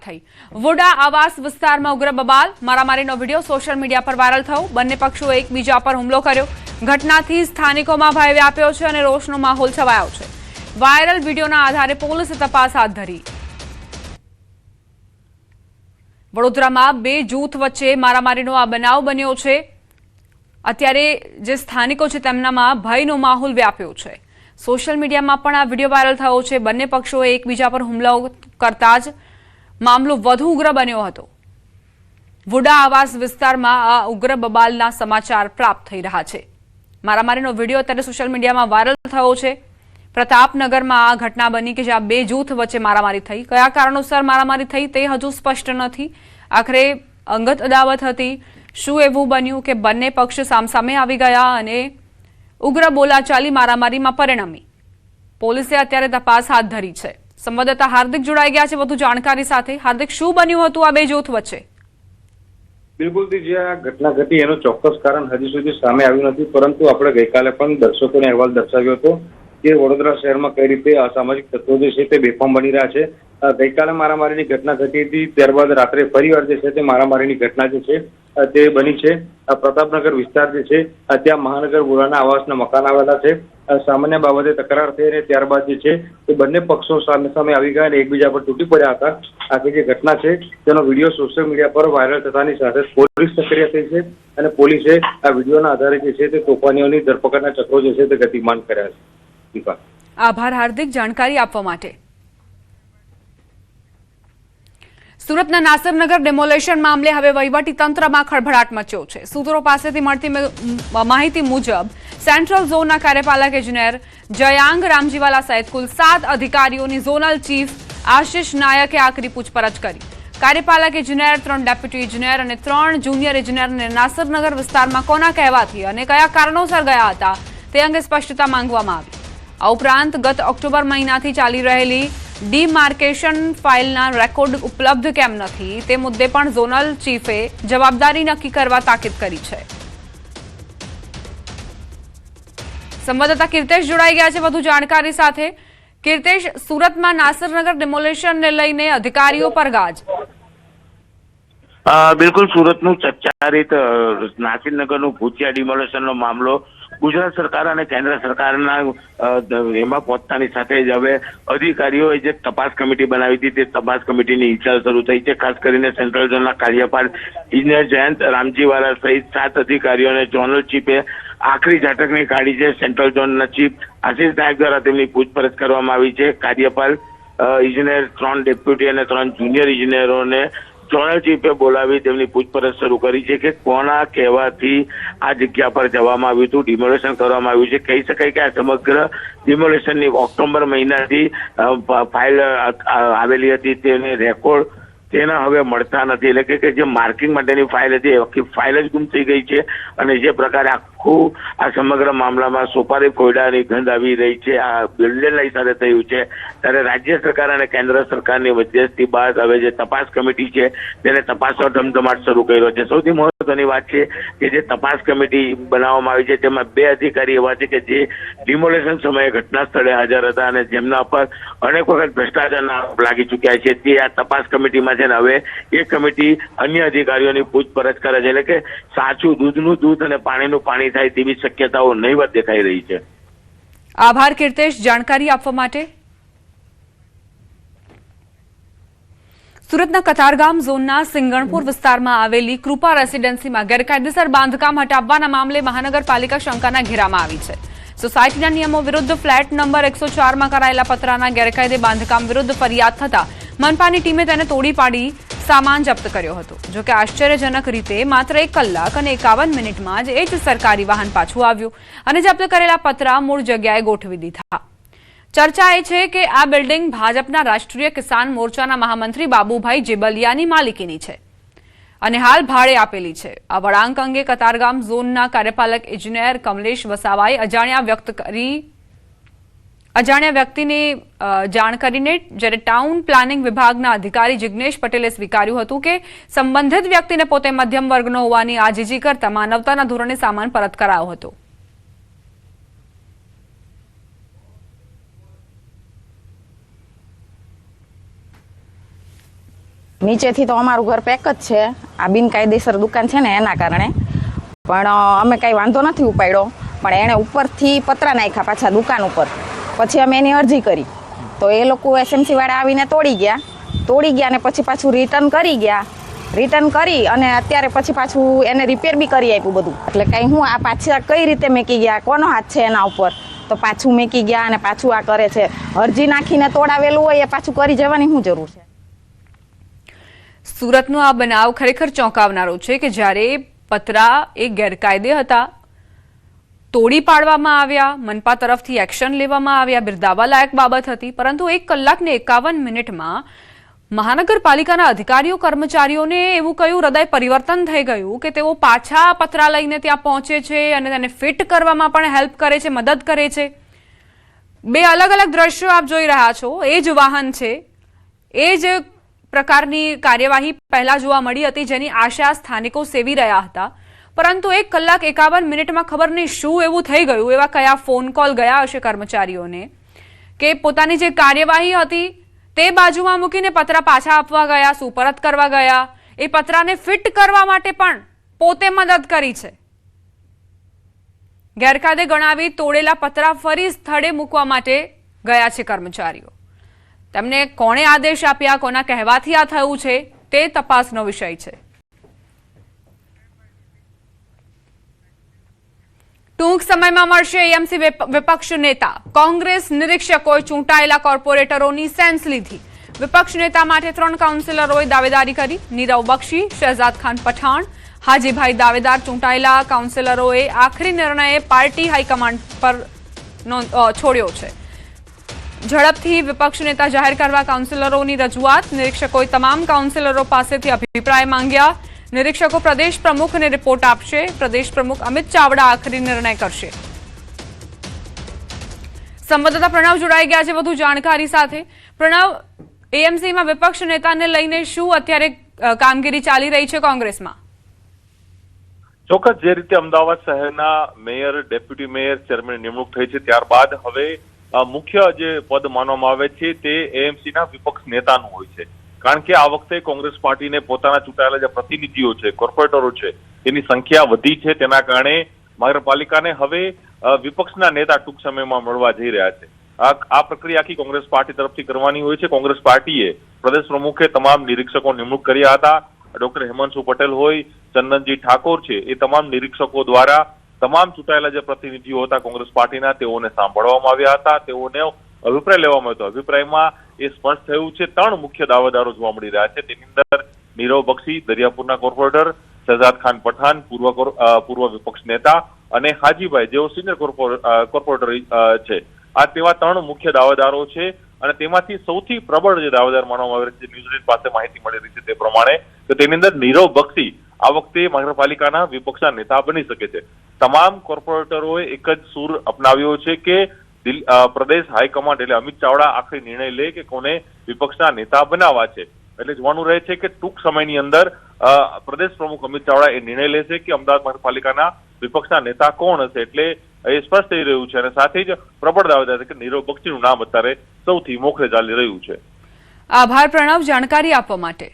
થઈ। વોડા આવાસ વિસ્તારમાં ઉગ્ર બબાલ, મારામારીનો વિડીયો સોશિયલ મીડિયા પર વાયરલ થયો। બંને પક્ષોએ એકબીજા પર હુમલો કર્યો। ઘટનાથી સ્થાનિકોમાં ભય વ્યાપ્યો છે અને રોષનો માહોલ છવાયો છે। વાયરલ વિડીયોના આધારે પોલીસે તપાસ હાથ ધરી। વડોદરામાં બે જૂથ વચ્ચે મારામારીનો આ બનાવ બન્યો છે। અત્યારે જે સ્થાનિકો છે તેમનામાં ભયનો માહોલ વ્યાપ્યો છે। સોશિયલ મીડિયામાં પણ આ વિડીયો વાયરલ થયો છે। બંને પક્ષોએ એકબીજા પર હુમલો કરતા જ મામલો વધુ ઉગ્ર બન્યો હતો। વોડા આવાસ વિસ્તારમાં આ ઉગ્ર બબાલના સમાચાર પ્રાપ્ત થઈ રહ્યા છે। મારામારીનો વિડીયો અત્યારે સોશિયલ મીડિયામાં વાયરલ થયો છે। પ્રતાપનગરમાં આ ઘટના બની કે જ્યાં બે જૂથ વચ્ચે મારામારી થઈ। કયા કારણોસર મારામારી થઈ તે હજુ સ્પષ્ટ નથી। આખરે અંગત અદાવત હતી, શું એવું બન્યું કે બંને પક્ષ સામસામે આવી ગયા અને ઉગ્ર બોલાચાલી મારામારીમાં પરિણમી? પોલીસે અત્યારે તપાસ હાથ ધરી છે। સંવાદદાતા હાર્દિક જોડાઈ ગયા છે વધુ જાણકારી સાથે। હાર્દિક, શું બન્યું હતું આ બે જૂથ વચ્ચે? બિલકુલ જે આ ઘટના ઘટી એનું ચોક્કસ કારણ હજી સુધી સામે આવ્યું નથી, પરંતુ આપણે ગઈકાલે પણ દર્શકોને અહેવાલ દર્શાવ્યો હતો કે વડોદરા શહેરમાં કઈ રીતે અસામાજિક તત્વો જે છે તે બેફામ બની રહ્યા છે। ગઈકાલે મારામારીની ઘટના ઘટી હતી, ત્યારબાદ રાત્રે ફરીવાર જે છે તે મારામારીની ઘટના જે છે તે બની છે। પ્રતાપનગર વિસ્તાર જે છે ત્યાં મહાનગર વોડાના આવાસના મકાન આવેલા છે। સામાન્ય બાબતે તકરાર થઈ અને ત્યારબાદ જે છે તે બંને પક્ષો સામે સામે આવી ગયા અને એકબીજા પર તૂટી પડ્યા હતા। આખી જે ઘટના છે તેનો વિડીયો સોશિયલ મીડિયા પર વાયરલ થતાની સાથે પોલીસ સક્રિય થઈ છે અને પોલીસે આ વિડીયોના આધારે જે છે તે તોફાનીઓની ધરપકડના ચક્રો જે છે તે ગતિમાન કર્યા છે। આભાર હાર્દિક, જાણકારી આપવા માટે। સુરતના નાસરનગર ડેમોલેશન મામલે હવે વહીવટી તંત્રમાં ખળભળાટ મચ્યો છે। સૂત્રો પાસેથી મળતી માહિતી મુજબ સેન્ટ્રલ ઝોનના કાર્યપાલક ઇજનેર જયાંગ રામજીવાલા સહિત કુલ 7 અધિકારીઓની ઝોનલ ચીફ આશિષ નાયકે આકરી પૂછપરછ કરી। કાર્યપાલક ઇજનેર, 3 ડેપ્યુટી ઇજનેર અને 3 જુનિયર ઇજનેરને નાસરનગર વિસ્તારમાં કોના કહેવાથી અને કયા કારણોસર ગયા હતા તે અંગે સ્પષ્ટતા માંગવામાં આવી। આ ઉપરાંત ગત ઓક્ટોબર મહિનાથી ચાલી રહેલી ડીમાર્કેશન ફાઇલના રેકોર્ડ ઉપલબ્ધ કેમ નથી તે મુદ્દે પણ ઝોનલ ચીફે જવાબદારી નક્કી કરવા તાકીદ કરી છે। સંવાદદાતા કીર્તેશ જોડાઈ ગયા છે વધુ જાણકારી સાથે। કીર્તેશ, સુરતમાં નાસરનગર ડિમોલેશનને લઈને અધિકારીઓ પર ગાજ। બિલકુલ, સુરતનું ચર્ચારિત નાસિરનગરનું ભૂતિયા ડિમોલેશનનો મામલો ગુજરાત સરકાર અને કેન્દ્ર સરકારના એમાં પહોંચતાની સાથે જ હવે અધિકારીઓએ જે તપાસ કમિટી બનાવી હતી તે તપાસ કમિટીની હિલચાલ શરૂ થઈ છે। ખાસ કરીને સેન્ટ્રલ ઝોનના કાર્યપાલક ઇજનેર જયંત રામજીવાલા સહિત 7 અધિકારીઓને ઝોનલ ચીફે આખરી ઝાટકની કાઢી છે। સેન્ટ્રલ ઝોનના ચીફ આશિષ નાયક દ્વારા તેમની પૂછપરછ કરવામાં આવી છે। કાર્યપાલ ઇજનેર, 3 ડેપ્યુટી અને 3 જુનિયર ઇજનેરોને ઝોનલ ચીફે બોલાવી તેમની પૂછપરછ શરૂ કરી છે કે કોના કહેવાથી આ જગ્યા પર જવામાં આવ્યું હતું, ડિમોલેશન કરવામાં આવ્યું છે। કહી શકાય કે આ સમગ્ર ડિમોલેશનની ઓક્ટોબર મહિનાથી ફાઇલ આવેલી હતી, તેને રેકોર્ડ તેના હવે મળતા નથી। એટલે કે જે માર્કિંગ માટેની ફાઇલ હતી આખી ફાઇલ જ ગુમ થઈ ગઈ છે અને જે પ્રકારે આખું આ સમગ્ર મામલામાં સોપારી કોયડાની ગંધ આવી રહી છે, આ બિલ્ડરની સાથે થયું છે, ત્યારે રાજ્ય સરકાર અને કેન્દ્ર સરકારની મધ્યસ્થી બાદ હવે જે તપાસ કમિટી છે તેને તપાસનો ધમધમાટ શરૂ કર્યો છે। સૌથી મહત્વની વાત છે કે જે તપાસ કમિટી બનાવવામાં આવી છે તેમાં 2 અધિકારી એવા છે કે જે ડિમોલેશન સમયે ઘટના સ્થળે હાજર હતા અને જેમના પર અનેક વખત ભ્રષ્ટાચારના આરોપ લાગી ચૂક્યા છે। તે આ તપાસ કમિટીમાં છે ને હવે એ કમિટી અન્ય અધિકારીઓની પૂછપરછ કરે છે। એટલે કે સાચું દૂધનું દૂધ અને પાણીનું પાણી થાય તેવી શક્યતાઓ નહીવત દેખાઈ રહી છે। આભાર કીર્તેશ, જાણકારી આપવા માટે। સુરતના કતારગામ ઝોનના સિંગણપુર વિસ્તારમાં આવેલી કૃપા રેસિડેન્સીમાં ગેરકાયદેસર બાંધકામ હટાવવાના મામલે મહાનગરપાલિકા શંકાના ઘેરામાં આવી છે। સોસાયટીના નિયમો વિરુદ્ધ ફ્લેટ નંબર 104માં કરાયેલા પતરાના ગેરકાયદે બાંધકામ વિરુદ્ધ ફરિયાદ થતા મનપાની ટીમે તેને તોડી પાડી સામાન જપ્ત કર્યો હતો। જોકે આશ્ચર્યજનક રીતે માત્ર 1 કલાક અને 51 મિનિટમાં જ એ જ સરકારી વાહન પાછું આવ્યું અને જપ્ત કરેલા પતરા મૂળ જગ્યાએ ગોઠવી દીધા। ચર્ચા એ છે કે આ બિલ્ડિંગ ભાજપના રાષ્ટ્રીય કિસાન મોરચાના મહામંત્રી બાબુભાઈ જેબલિયાની માલિકીની છે અને હાલ ભાડે આપેલી છે। આ વળાંક અંગે કતારગામ ઝોનના કાર્યપાલક ઇજનેર કમલેશ વસાવાએ અજાણ્યા વ્યક્તિને જાણ કરીને જ્યારે ટાઉન પ્લાનિંગ વિભાગના અધિકારી જિગ્નેશ પટેલે સ્વીકાર્યું હતું કે સંબંધિત વ્યક્તિને પોતે મધ્યમ વર્ગનો હોવાની આજીજી કરતા માનવતાના ધોરણે સામાન પરત કરાયો હતો। નીચેથી તો અમારું ઘર પેક જ છે, આ બિનકાયદેસર દુકાન છે ને એના કારણે, પણ અમે કાંઈ વાંધો નથી ઉપાડ્યો, પણ એણે ઉપરથી પતરા નાખ્યા પાછા દુકાન ઉપર. પછી અમે એની અરજી કરી તો એ લોકો SMC વાળા આવીને તોડી ગયા અને પછી પાછું રિટર્ન કરી અને અત્યારે પછી પાછું એને રિપેર બી કરી આપ્યું બધું. એટલે કંઈ હું આ પાછા કઈ રીતે મેકી ગયા, કોનો હાથ છે એના ઉપર, તો પાછું મેકી ગયા અને પાછું આ કરે છે. અરજી નાખીને તોડાવેલું હોય એ પાછું કરી જવાની શું જરૂર છે? સુરતનો આ બનાવ ખરેખર ચોંકાવનારો છે કે જ્યારે પતરા એ ગેરકાયદે હતા, તોડી પાડવામાં આવ્યા, મનપા તરફથી એક્શન લેવામાં આવ્યા, બિરદાવવા લાયક બાબત હતી, પરંતુ 1 કલાક ને 51 મિનિટમાં મહાનગરપાલિકાના અધિકારીઓ કર્મચારીઓને એવું કયું હૃદય પરિવર્તન થઈ ગયું કે તેઓ પાછા પતરા લઈને ત્યાં પહોંચે છે અને તેને ફિટ કરવામાં પણ હેલ્પ કરે છે, મદદ કરે છે. 2 અલગ અલગ દ્રશ્યો આપ જોઈ રહ્યા છો. એ જ વાહન છે, એ જ પ્રકારની કાર્યવાહી પહેલા જોવા મળી હતી જેની આશા સ્થાનિકો સેવી રહ્યા હતા, પરંતુ 1 કલાક 51 મિનિટમાં ખબર નહીં શું એવું થઈ ગયું, એવા કયા ફોન કોલ ગયા હશે કર્મચારીઓને કે પોતાની જે કાર્યવાહી હતી તે બાજુમાં મૂકીને પતરા પાછા આપવા ગયા, સુપરત કરવા ગયા, એ પતરાને ફિટ કરવા માટે પણ પોતે મદદ કરી છે. ગેરકાયદે ગણાવી તોડેલા પતરા ફરી સ્થળે મૂકવા માટે ગયા છે કર્મચારીઓ. તેમને કોણે આદેશ આપ્યા, કોના કહેવાથી આ થયું છે તે તપાસનો વિષય છે. ટૂંક સમયમાં મળશે AMC વિપક્ષ નેતા. કોંગ્રેસ નિરીક્ષકોએ ચૂંટાયેલા કોર્પોરેટરોની સેન્સ લીધી. વિપક્ષ નેતા માટે 3 કાઉન્સિલરોએ દાવેદારી કરી. નીરવ બક્ષી, શહેજાદ ખાન પઠાણ, હાજીભાઈ દાવેદાર ચૂંટાયેલા કાઉન્સિલરોએ આખરી નિર્ણય પાર્ટી હાઈકમાન્ડ પર છોડ્યો છે. ઝડપથી વિપક્ષ નેતા જાહેર કરવા કાઉન્સિલરોની રજૂઆત. નિરીક્ષકોએ તમામ કાઉન્સિલરો પાસેથી અભિપ્રાય માંગ્યા. નિરીક્ષકો પ્રદેશ પ્રમુખને રિપોર્ટ આપશે. પ્રદેશ પ્રમુખ અમિત ચાવડા આખરી નિર્ણય કરશે. સંવાદદાતા પ્રણવ જોડાઈ ગયા છે વધુ જાણકારી સાથે. પ્રણવ, AMCમાં વિપક્ષ નેતાને લઈને શું અત્યારે કામગીરી ચાલી રહી છે કોંગ્રેસમાં? ચોક્કસ જે રીતે અમદાવાદ શહેરના મેયર, ડેપ્યુટી મેયર, ચેરમેન નિમણૂક થઈ છે ત્યારબાદ હવે મુખ્ય જે પદ માનવામાં આવે છે તે AMCના વિપક્ષ નેતાનું હોય છે. કારણ કે આ વખતે કોંગ્રેસ પાર્ટીને પોતાના ચૂંટાયેલા જે પ્રતિનિધિઓ છે, કોર્પોરેટરો છે, તેની સંખ્યા વધી છે. તેના કારણે મહાનગરપાલિકાને હવે વિપક્ષના નેતા ટૂંક સમયમાં મળવા જઈ રહ્યા છે. આ પ્રક્રિયા આખી કોંગ્રેસ પાર્ટી તરફથી કરવાની હોય છે. કોંગ્રેસ પાર્ટીએ પ્રદેશ પ્રમુખે તમામ નિરીક્ષકો નિમણૂક કર્યા હતા. ડોક્ટર હેમાંશુ પટેલ હોય, ચંદનજી ઠાકોર છે, એ તમામ નિરીક્ષકો દ્વારા તમામ ચૂંટાયેલા જે પ્રતિનિધિઓ હતા કોંગ્રેસ પાર્ટીના તેઓને સાંભળવામાં આવ્યા હતા, તેઓને અભિપ્રાય લેવામાં આવ્યો. અભિપ્રાયમાં એ સ્પષ્ટ થયું છે 3 મુખ્ય દાવેદારો જોવા મળી રહ્યા છે. તેની અંદર નીરવ બક્ષી, દરિયાપુરના કોર્પોરેટર, શહેજાદ ખાન પઠાણ, પૂર્વ વિપક્ષ નેતા, અને હાજીભાઈ જેઓ સિનિયર કોર્પોરેટર છે. આ તેવા 3 મુખ્ય દાવેદારો છે અને તેમાંથી સૌથી પ્રબળ જે દાવેદાર માનવામાં આવે છે, ન્યૂઝીલેન્ડ પાસે માહિતી મળી રહી છે તે પ્રમાણે, તો તેની અંદર નીરવ બક્ષી આ વખતે મહાનગરપાલિકાના વિપક્ષના નેતા બની શકે છે. તમામ કોર્પોરેટરોએ એક જ સૂર અપનાવ્યો છે કે પ્રદેશ હાઈકમાન્ડ એટલે અમિત ચાવડા આખરી નિર્ણય લે કે કોને વિપક્ષના નેતા બનાવવા છે. એટલે જોવાનું રહે છે કે ટૂંક સમયની અંદર પ્રદેશ પ્રમુખ અમિત ચાવડા એ નિર્ણય લેશે કે અમદાવાદ મહાનગરપાલિકાના વિપક્ષના નેતા કોણ હશે. એટલે એ સ્પષ્ટ થઈ રહ્યું છે અને સાથે જ પ્રબળ દાવેદાર છે કે નીરવ બક્ષીનું નામ અત્યારે સૌથી મોખરે ચાલી રહ્યું છે. આભાર પ્રણવ જાણકારી આપવા માટે.